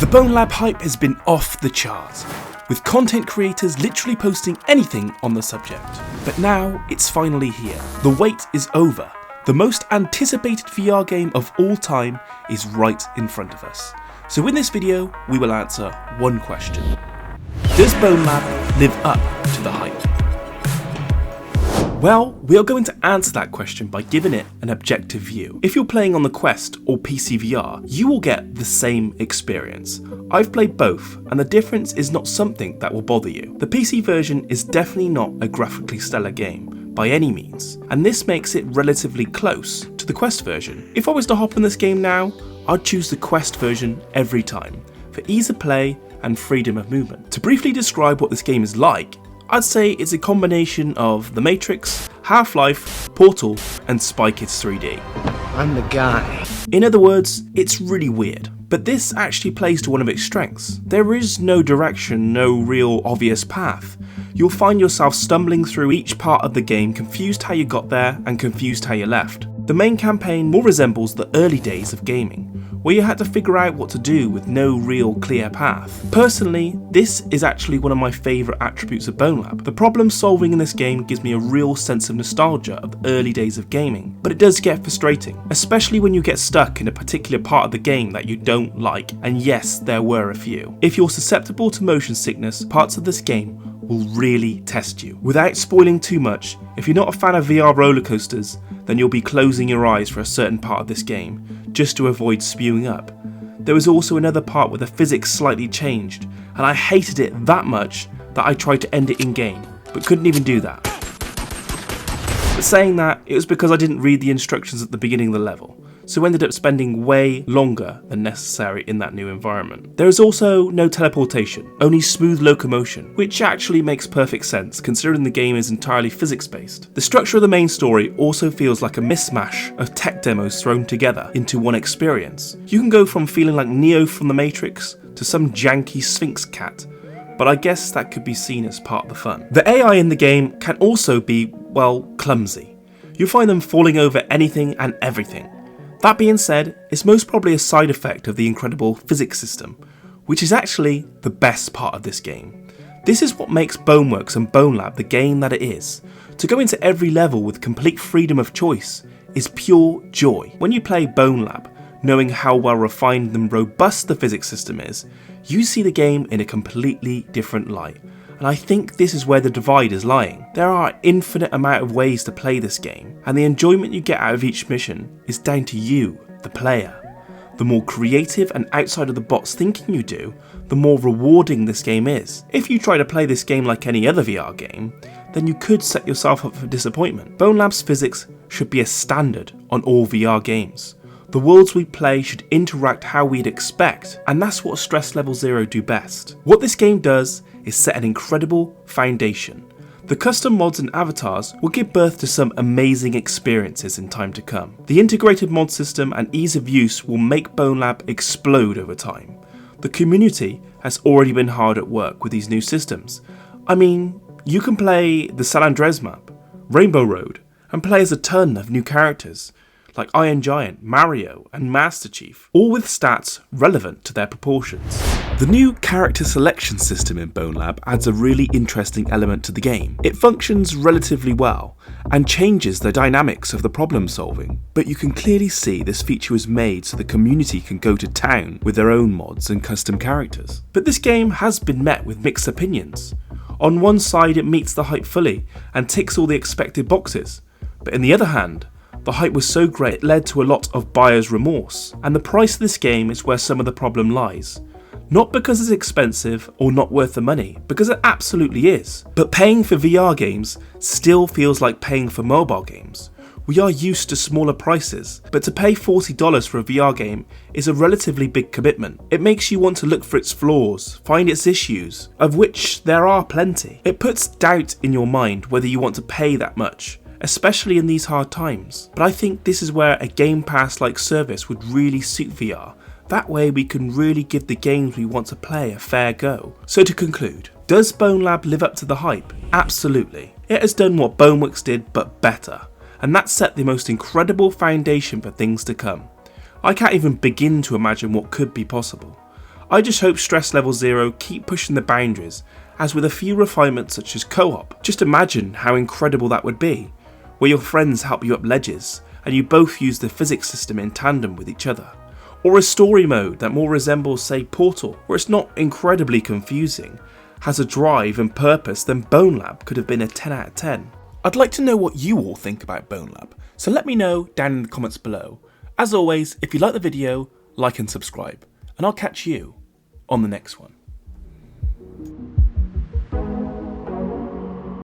The Bonelab hype has been off the charts, with content creators literally posting anything on the subject. But now it's finally here. The wait is over. The most anticipated VR game of all time is right in front of us. So in this video, we will answer one question. Does Bonelab live up to the hype? Well, we are going to answer that question by giving it an objective view. If you're playing on the Quest or PC VR, you will get the same experience. I've played both, and the difference is not something that will bother you. The PC version is definitely not a graphically stellar game, by any means, and this makes it relatively close to the Quest version. If I was to hop in this game now, I'd choose the Quest version every time, for ease of play and freedom of movement. To briefly describe what this game is like, I'd say it's a combination of The Matrix, Half-Life, Portal, and Spy Kids 3D. I'm the guy. In other words, it's really weird, but this actually plays to one of its strengths. There is no direction, no real obvious path. You'll find yourself stumbling through each part of the game, confused how you got there and confused how you left. The main campaign more resembles the early days of gaming, where you had to figure out what to do with no real clear path. Personally, this is actually one of my favourite attributes of Bonelab. The problem solving in this game gives me a real sense of nostalgia of the early days of gaming, but it does get frustrating, especially when you get stuck in a particular part of the game that you don't like, and yes, there were a few. If you're susceptible to motion sickness, parts of this game will really test you. Without spoiling too much, if you're not a fan of VR roller coasters, then you'll be closing your eyes for a certain part of this game, just to avoid spewing up. There was also another part where the physics slightly changed, and I hated it that much that I tried to end it in game, but couldn't even do that. But saying that, it was because I didn't read the instructions at the beginning of the level, so ended up spending way longer than necessary in that new environment. There is also no teleportation, only smooth locomotion, which actually makes perfect sense considering the game is entirely physics based. The structure of the main story also feels like a mismatch of tech demos thrown together into one experience. You can go from feeling like Neo from the Matrix to some janky Sphinx cat, but I guess that could be seen as part of the fun. The AI in the game can also be, well, clumsy. You'll find them falling over anything and everything. That being said, it's most probably a side effect of the incredible physics system, which is actually the best part of this game. This is what makes Boneworks and Bonelab the game that it is. To go into every level with complete freedom of choice is pure joy. When you play Bonelab, knowing how well refined and robust the physics system is, you see the game in a completely different light. And I think this is where the divide is lying. There are an infinite amount of ways to play this game, and the enjoyment you get out of each mission is down to you, the player. The more creative and outside of the box thinking you do, the more rewarding this game is. If you try to play this game like any other VR game, then you could set yourself up for disappointment. Bonelab's physics should be a standard on all VR games. The worlds we play should interact how we'd expect, and that's what Stress Level 0 do best. What this game does is set an incredible foundation. The custom mods and avatars will give birth to some amazing experiences in time to come. The integrated mod system and ease of use will make Bonelab explode over time. The community has already been hard at work with these new systems. I mean, you can play the San Andreas map, Rainbow Road, and play as a ton of new characters, like Iron Giant, Mario, and Master Chief, all with stats relevant to their proportions. The new character selection system in Bonelab adds a really interesting element to the game. It functions relatively well, and changes the dynamics of the problem solving, but you can clearly see this feature was made so the community can go to town with their own mods and custom characters. But this game has been met with mixed opinions. On one side it meets the hype fully, and ticks all the expected boxes, but on the other hand, the hype was so great it led to a lot of buyer's remorse, and the price of this game is where some of the problem lies. Not because it's expensive or not worth the money, because it absolutely is, but paying for VR games still feels like paying for mobile games. We are used to smaller prices, but to pay $40 for a VR game is a relatively big commitment. It makes you want to look for its flaws, find its issues, of which there are plenty. It puts doubt in your mind whether you want to pay that much, especially in these hard times. But I think this is where a Game Pass-like service would really suit VR. That way we can really give the games we want to play a fair go. So to conclude, does Bonelab live up to the hype? Absolutely. It has done what Boneworks did, but better. And that set the most incredible foundation for things to come. I can't even begin to imagine what could be possible. I just hope Stress Level Zero keep pushing the boundaries, as with a few refinements such as co-op. Just imagine how incredible that would be, where your friends help you up ledges and you both use the physics system in tandem with each other. Or a story mode that more resembles, say, Portal, where it's not incredibly confusing, has a drive and purpose, then Bonelab could have been a 10 out of 10. I'd like to know what you all think about Bonelab, so let me know down in the comments below. As always, if you like the video, like and subscribe, and I'll catch you on the next one.